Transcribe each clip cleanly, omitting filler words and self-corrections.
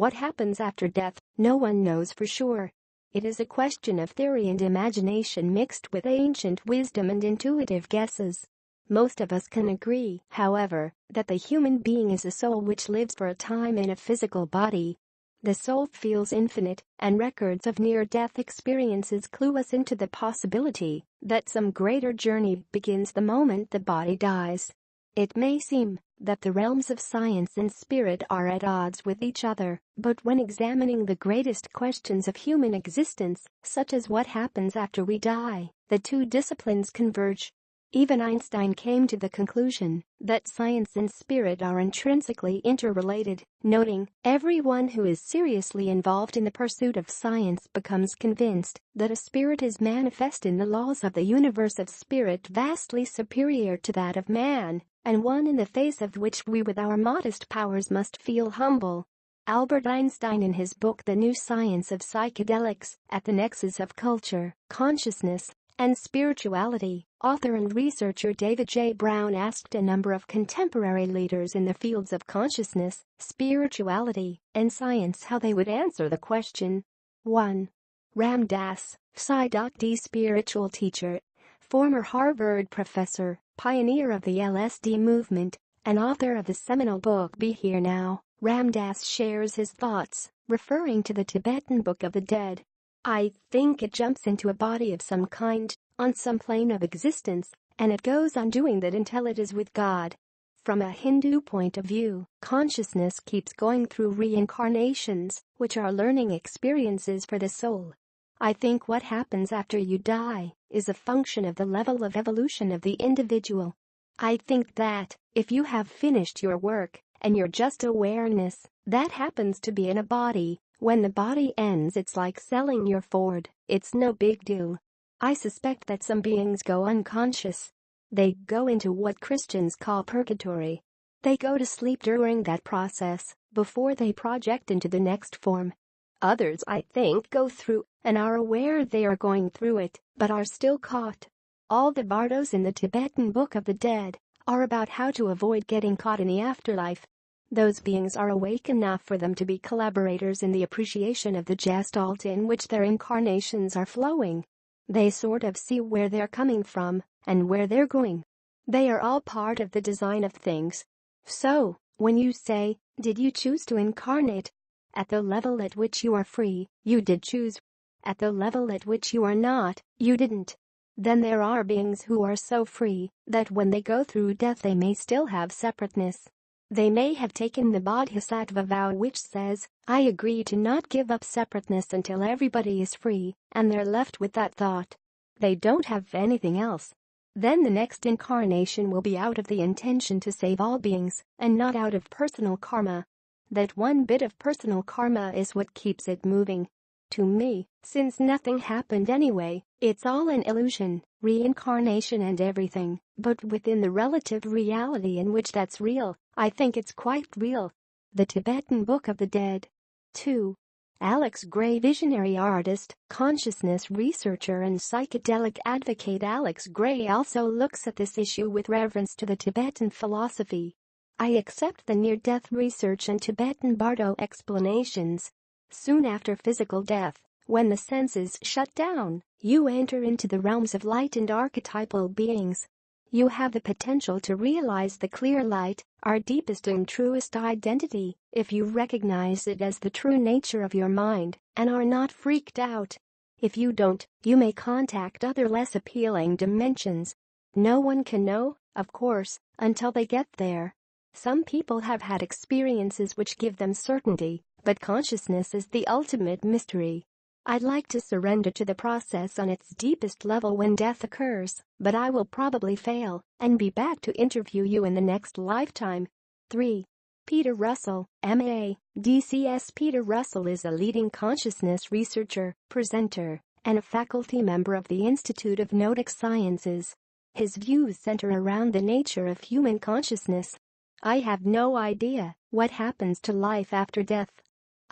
What happens after death, no one knows for sure. It is a question of theory and imagination mixed with ancient wisdom and intuitive guesses. Most of us can agree, however, that the human being is a soul which lives for a time in a physical body. The soul feels infinite, and records of near-death experiences clue us into the possibility that some greater journey begins the moment the body dies. It may seem that the realms of science and spirit are at odds with each other, but when examining the greatest questions of human existence, such as what happens after we die, the two disciplines converge. Even Einstein came to the conclusion that science and spirit are intrinsically interrelated, noting, "Everyone who is seriously involved in the pursuit of science becomes convinced that a spirit is manifest in the laws of the universe, of spirit vastly superior to that of man, and one in the face of which we with our modest powers must feel humble." Albert Einstein, in his book The New Science of Psychedelics, At the Nexus of Culture, Consciousness, and Spirituality, author and researcher David J. Brown asked a number of contemporary leaders in the fields of consciousness, spirituality, and science how they would answer the question. 1. Ram Dass, Psi.D spiritual teacher, former Harvard professor, pioneer of the LSD movement, and author of the seminal book Be Here Now. Ram Dass shares his thoughts, referring to the Tibetan Book of the Dead. "I think it jumps into a body of some kind, on some plane of existence, and it goes on doing that until it is with God. From a Hindu point of view, consciousness keeps going through reincarnations, which are learning experiences for the soul. I think what happens after you die is a function of the level of evolution of the individual. I think that, if you have finished your work, and you're just awareness, that happens to be in a body. When the body ends, it's like selling your Ford, it's no big deal. I suspect that some beings go unconscious. They go into what Christians call purgatory. They go to sleep during that process, before they project into the next form. Others, I think, go through, and are aware they are going through it, but are still caught. All the bardos in the Tibetan Book of the Dead are about how to avoid getting caught in the afterlife. Those beings are awake enough for them to be collaborators in the appreciation of the gestalt in which their incarnations are flowing. They sort of see where they're coming from and where they're going. They are all part of the design of things. So, when you say, did you choose to incarnate? At the level at which you are free, you did choose. At the level at which you are not, you didn't. Then there are beings who are so free that when they go through death they may still have separateness. They may have taken the Bodhisattva vow which says, I agree to not give up separateness until everybody is free, and they're left with that thought. They don't have anything else. Then the next incarnation will be out of the intention to save all beings, and not out of personal karma. That one bit of personal karma is what keeps it moving. To me, since nothing happened anyway, it's all an illusion, reincarnation and everything, but within the relative reality in which that's real, I think it's quite real. The Tibetan Book of the Dead. 2. Alex Grey, visionary artist, consciousness researcher and psychedelic advocate. Alex Grey also looks at this issue with reverence to the Tibetan philosophy. I accept the near-death research and Tibetan Bardo explanations. Soon after physical death, when the senses shut down, you enter into the realms of light and archetypal beings. You have the potential to realize the clear light, our deepest and truest identity, if you recognize it as the true nature of your mind and are not freaked out. If you don't, you may contact other less appealing dimensions. No one can know, of course, until they get there. Some people have had experiences which give them certainty, but consciousness is the ultimate mystery. I'd like to surrender to the process on its deepest level when death occurs, but I will probably fail and be back to interview you in the next lifetime. 3. Peter Russell, M.A., D.C.S. Peter Russell is a leading consciousness researcher, presenter, and a faculty member of the Institute of Noetic Sciences. His views center around the nature of human consciousness. I have no idea what happens to life after death.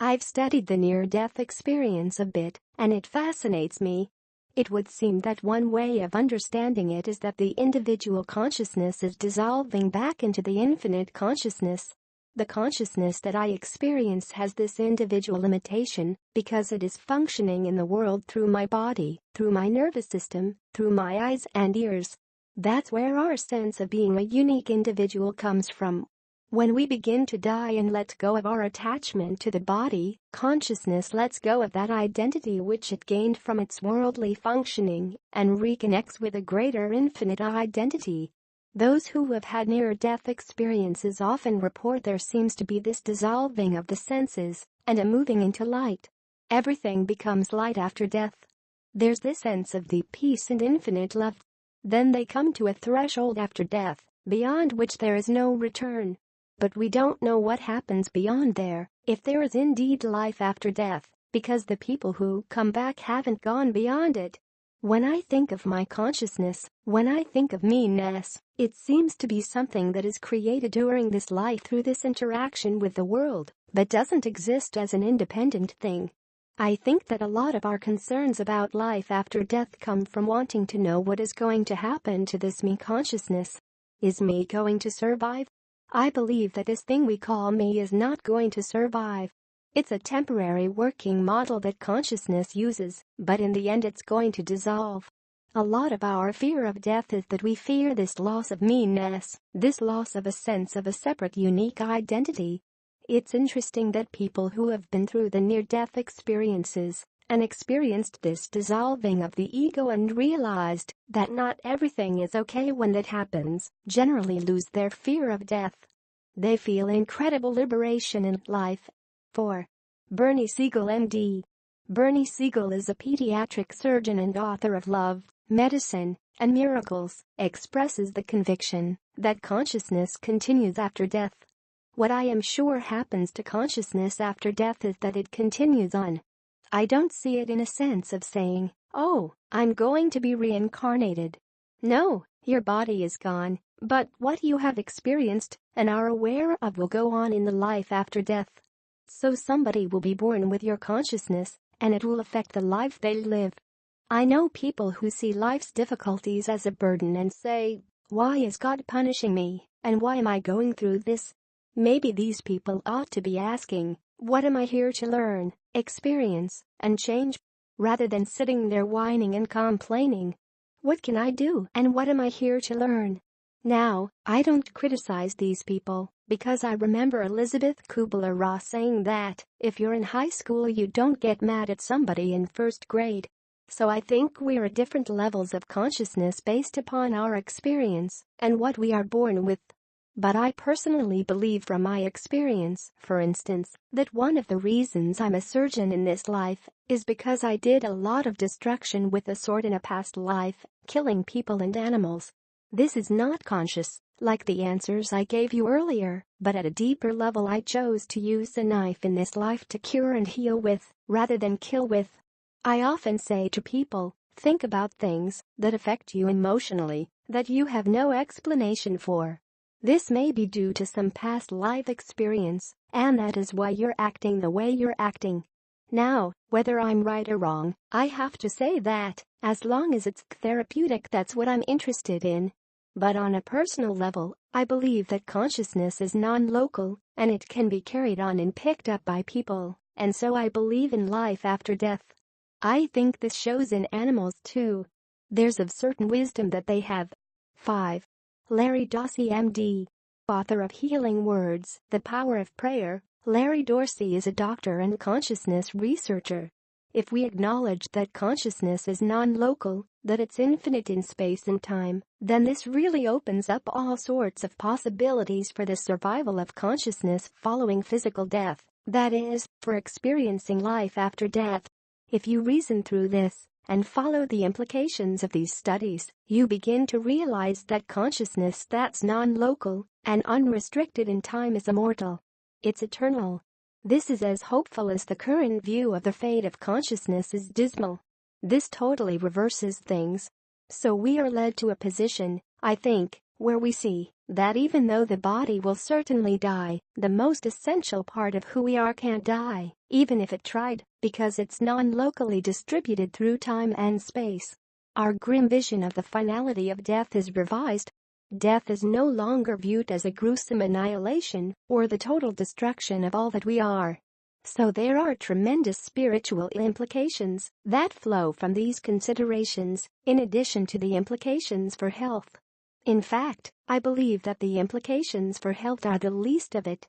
I've studied the near-death experience a bit, and it fascinates me. It would seem that one way of understanding it is that the individual consciousness is dissolving back into the infinite consciousness. The consciousness that I experience has this individual limitation because it is functioning in the world through my body, through my nervous system, through my eyes and ears. That's where our sense of being a unique individual comes from. When we begin to die and let go of our attachment to the body, consciousness lets go of that identity which it gained from its worldly functioning and reconnects with a greater infinite identity. Those who have had near-death experiences often report there seems to be this dissolving of the senses and a moving into light. Everything becomes light after death. There's this sense of deep peace and infinite love. Then they come to a threshold after death, beyond which there is no return. But we don't know what happens beyond there, if there is indeed life after death, because the people who come back haven't gone beyond it. When I think of my consciousness, when I think of me-ness, it seems to be something that is created during this life through this interaction with the world, but doesn't exist as an independent thing. I think that a lot of our concerns about life after death come from wanting to know what is going to happen to this me consciousness. Is me going to survive? I believe that this thing we call me is not going to survive. It's a temporary working model that consciousness uses, but in the end it's going to dissolve. A lot of our fear of death is that we fear this loss of me-ness, this loss of a sense of a separate unique identity. It's interesting that people who have been through the near-death experiences and experienced this dissolving of the ego and realized that not everything is okay when that happens, generally lose their fear of death. They feel incredible liberation in life. 4. Bernie Siegel, MD. Bernie Siegel is a pediatric surgeon and author of Love, Medicine, and Miracles, expresses the conviction that consciousness continues after death. What I am sure happens to consciousness after death is that it continues on. I don't see it in a sense of saying, oh, I'm going to be reincarnated. No, your body is gone, but what you have experienced and are aware of will go on in the life after death. So somebody will be born with your consciousness, and it will affect the life they live. I know people who see life's difficulties as a burden and say, why is God punishing me, and why am I going through this? Maybe these people ought to be asking, what am I here to learn, experience, and change? Rather than sitting there whining and complaining. What can I do and what am I here to learn? Now, I don't criticize these people, because I remember Elizabeth Kubler-Ross saying that, if you're in high school you don't get mad at somebody in first grade. So I think we're at different levels of consciousness based upon our experience and what we are born with. But I personally believe from my experience, for instance, that one of the reasons I'm a surgeon in this life is because I did a lot of destruction with a sword in a past life, killing people and animals. This is not conscious, like the answers I gave you earlier, but at a deeper level I chose to use a knife in this life to cure and heal with, rather than kill with. I often say to people, think about things that affect you emotionally, that you have no explanation for. This may be due to some past life experience, and that is why you're acting the way you're acting. Now, whether I'm right or wrong, I have to say that, as long as it's therapeutic, that's what I'm interested in. But on a personal level, I believe that consciousness is non-local, and it can be carried on and picked up by people, and so I believe in life after death. I think this shows in animals too. There's a certain wisdom that they have. 5. Larry Dorsey, MD. Author of Healing Words, The Power of Prayer, Larry Dorsey is a doctor and consciousness researcher. If we acknowledge that consciousness is non-local, that it's infinite in space and time, then this really opens up all sorts of possibilities for the survival of consciousness following physical death, that is, for experiencing life after death. If you reason through this and follow the implications of these studies, you begin to realize that consciousness that's non-local and unrestricted in time is immortal. It's eternal. This is as hopeful as the current view of the fate of consciousness is dismal. This totally reverses things. So we are led to a position, I think, where we see that even though the body will certainly die, the most essential part of who we are can't die, even if it tried, because it's non-locally distributed through time and space. Our grim vision of the finality of death is revised. death is no longer viewed as a gruesome annihilation or the total destruction of all that we are. So there are tremendous spiritual implications that flow from these considerations, in addition to the implications for health. In fact, I believe that the implications for health are the least of it.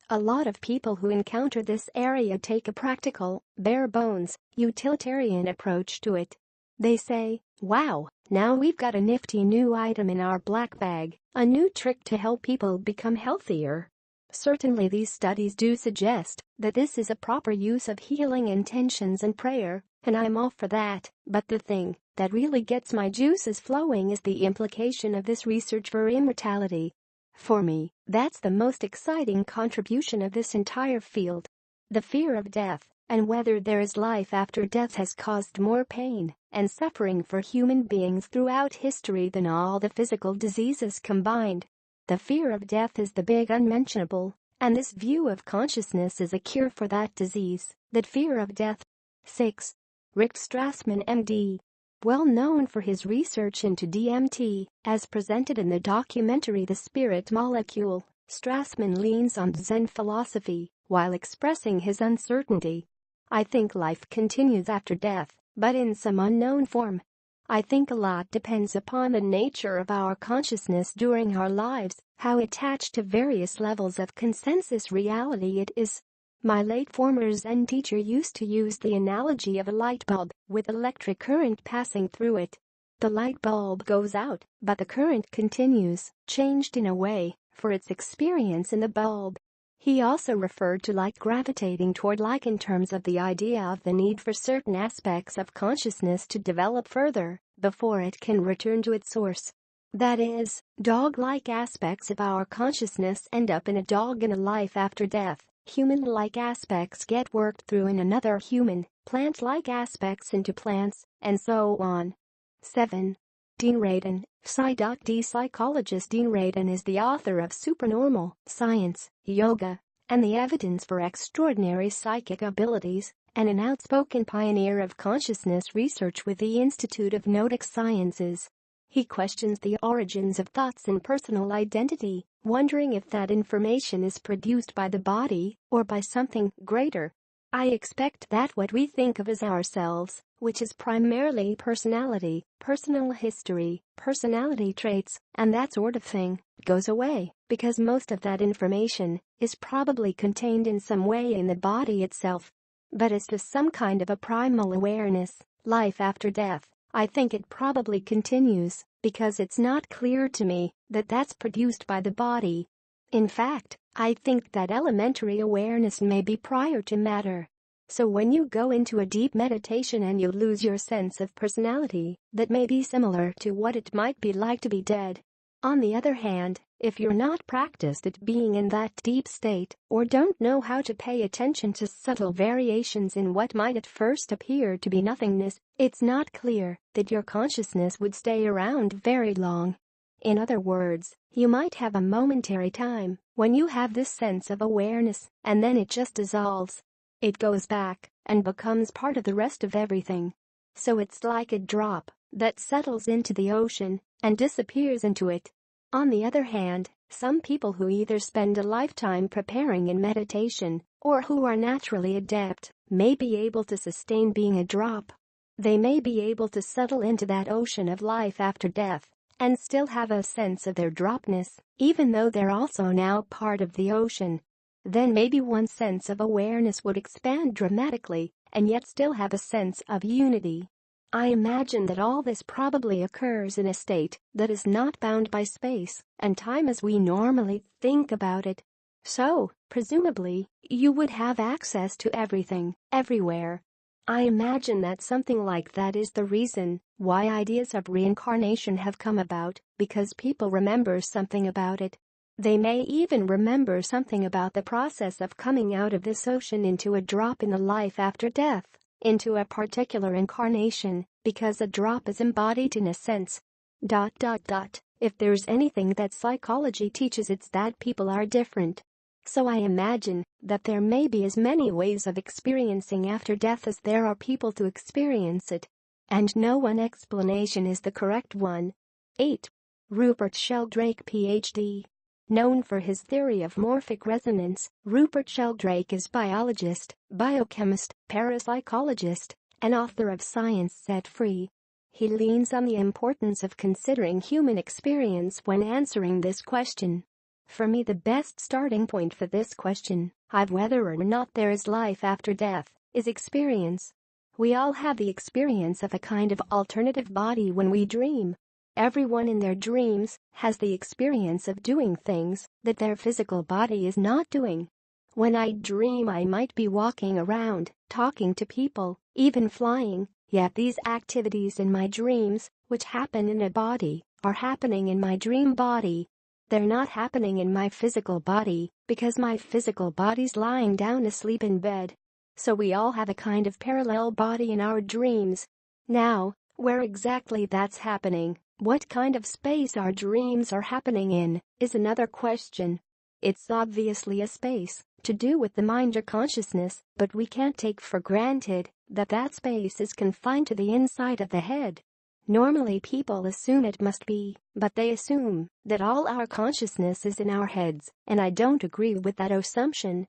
A lot of people who encounter this area take a practical, bare-bones, utilitarian approach to it. They say, "Wow, now we've got a nifty new item in our black bag, a new trick to help people become healthier." Certainly these studies do suggest that this is a proper use of healing intentions and prayer, and I'm all for that, but the thing that really gets my juices flowing is the implication of this research for immortality. For me, that's the most exciting contribution of this entire field. The fear of death and whether there is life after death has caused more pain and suffering for human beings throughout history than all the physical diseases combined. The fear of death is the big unmentionable, and this view of consciousness is a cure for that disease, that fear of death. 6. Rick Strassman, MD. Well known for his research into DMT, as presented in the documentary The Spirit Molecule, Strassman leans on Zen philosophy while expressing his uncertainty. "I think life continues after death, but in some unknown form. I think a lot depends upon the nature of our consciousness during our lives, how attached to various levels of consensus reality it is." My late former Zen teacher used to use the analogy of a light bulb with electric current passing through it. The light bulb goes out, but the current continues, changed in a way, for its experience in the bulb. He also referred to light gravitating toward like in terms of the idea of the need for certain aspects of consciousness to develop further before it can return to its source. That is, dog-like aspects of our consciousness end up in a dog in a life after death. Human-like aspects get worked through in another human, plant-like aspects into plants, and so on. 7. Dean Radin, Psy.D. Psychologist Dean Radin is the author of Supernormal Science, Yoga, and the Evidence for Extraordinary Psychic Abilities, and an outspoken pioneer of consciousness research with the Institute of Noetic Sciences. He questions the origins of thoughts and personal identity, wondering if that information is produced by the body or by something greater. "I expect that what we think of as ourselves, which is primarily personality, personal history, personality traits, and that sort of thing, goes away, because most of that information is probably contained in some way in the body itself. But as to some kind of a primal awareness, life after death, I think it probably continues, because it's not clear to me that that's produced by the body. In fact, I think that elementary awareness may be prior to matter. So when you go into a deep meditation and you lose your sense of personality, that may be similar to what it might be like to be dead. On the other hand, if you're not practiced at being in that deep state, or don't know how to pay attention to subtle variations in what might at first appear to be nothingness, it's not clear that your consciousness would stay around very long. In other words, you might have a momentary time when you have this sense of awareness, and then it just dissolves. It goes back and becomes part of the rest of everything. So it's like a drop that settles into the ocean and disappears into it. On the other hand, some people who either spend a lifetime preparing in meditation or who are naturally adept may be able to sustain being a drop. They may be able to settle into that ocean of life after death and still have a sense of their dropness, even though they're also now part of the ocean. Then maybe one's sense of awareness would expand dramatically and yet still have a sense of unity. I imagine that all this probably occurs in a state that is not bound by space and time as we normally think about it. So, presumably, you would have access to everything, everywhere. I imagine that something like that is the reason why ideas of reincarnation have come about, because people remember something about it. They may even remember something about the process of coming out of this ocean into a drop in the life after death, into a particular incarnation, because a drop is embodied in a sense. If there's anything that psychology teaches, it's that people are different. So I imagine that there may be as many ways of experiencing after death as there are people to experience it. And no one explanation is the correct one. 8. Rupert Sheldrake, Ph.D. Known for his theory of morphic resonance, Rupert Sheldrake is biologist, biochemist, parapsychologist, and author of Science Set Free. He leans on the importance of considering human experience when answering this question. For me, the best starting point for this question, of whether or not there is life after death, is experience. We all have the experience of a kind of alternative body when we dream. Everyone in their dreams has the experience of doing things that their physical body is not doing. When I dream, I might be walking around, talking to people, even flying, yet these activities in my dreams, which happen in a body, are happening in my dream body. They're not happening in my physical body, because my physical body's lying down asleep in bed. So we all have a kind of parallel body in our dreams. Now, where exactly that's happening, what kind of space our dreams are happening in, is another question. It's obviously a space to do with the mind or consciousness, but we can't take for granted that that space is confined to the inside of the head. Normally people assume it must be, but they assume that all our consciousness is in our heads, and I don't agree with that assumption.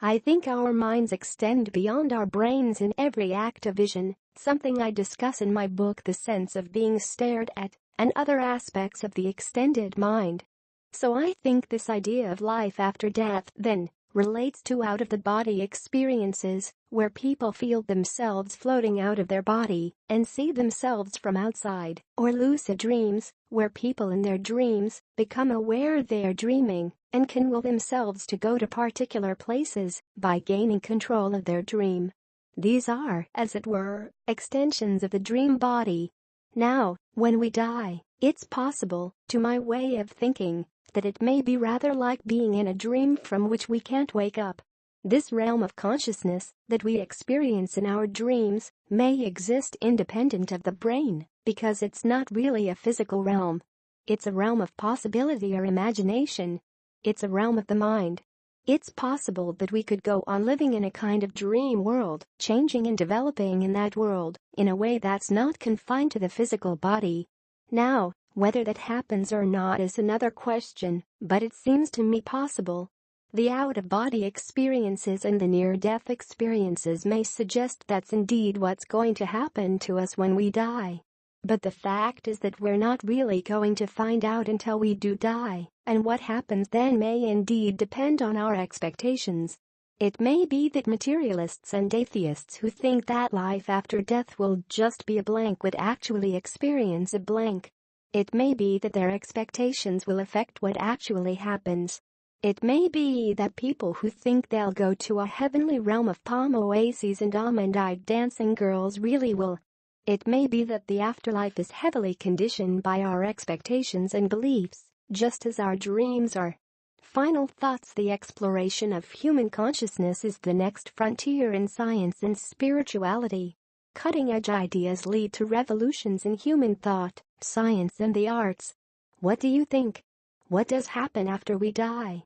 I think our minds extend beyond our brains in every act of vision, something I discuss in my book The Sense of Being Stared At, and other aspects of the extended mind. So I think this idea of life after death, then, relates to out-of-the-body experiences, where people feel themselves floating out of their body and see themselves from outside, or lucid dreams, where people in their dreams become aware they are dreaming and can will themselves to go to particular places by gaining control of their dream. These are, as it were, extensions of the dream body. Now, when we die, it's possible, to my way of thinking, that it may be rather like being in a dream from which we can't wake up. This realm of consciousness that we experience in our dreams may exist independent of the brain, because it's not really a physical realm. It's a realm of possibility or imagination. It's a realm of the mind. It's possible that we could go on living in a kind of dream world, changing and developing in that world, in a way that's not confined to the physical body. Now, whether that happens or not is another question, but it seems to me possible. The out-of-body experiences and the near-death experiences may suggest that's indeed what's going to happen to us when we die. But the fact is that we're not really going to find out until we do die, and what happens then may indeed depend on our expectations. It may be that materialists and atheists who think that life after death will just be a blank would actually experience a blank. It may be that their expectations will affect what actually happens. It may be that people who think they'll go to a heavenly realm of palm oases and almond-eyed dancing girls really will. It may be that the afterlife is heavily conditioned by our expectations and beliefs, just as our dreams are. Final thoughts. The exploration of human consciousness is the next frontier in science and spirituality. Cutting-edge ideas lead to revolutions in human thought, science and the arts. What do you think? What does happen after we die?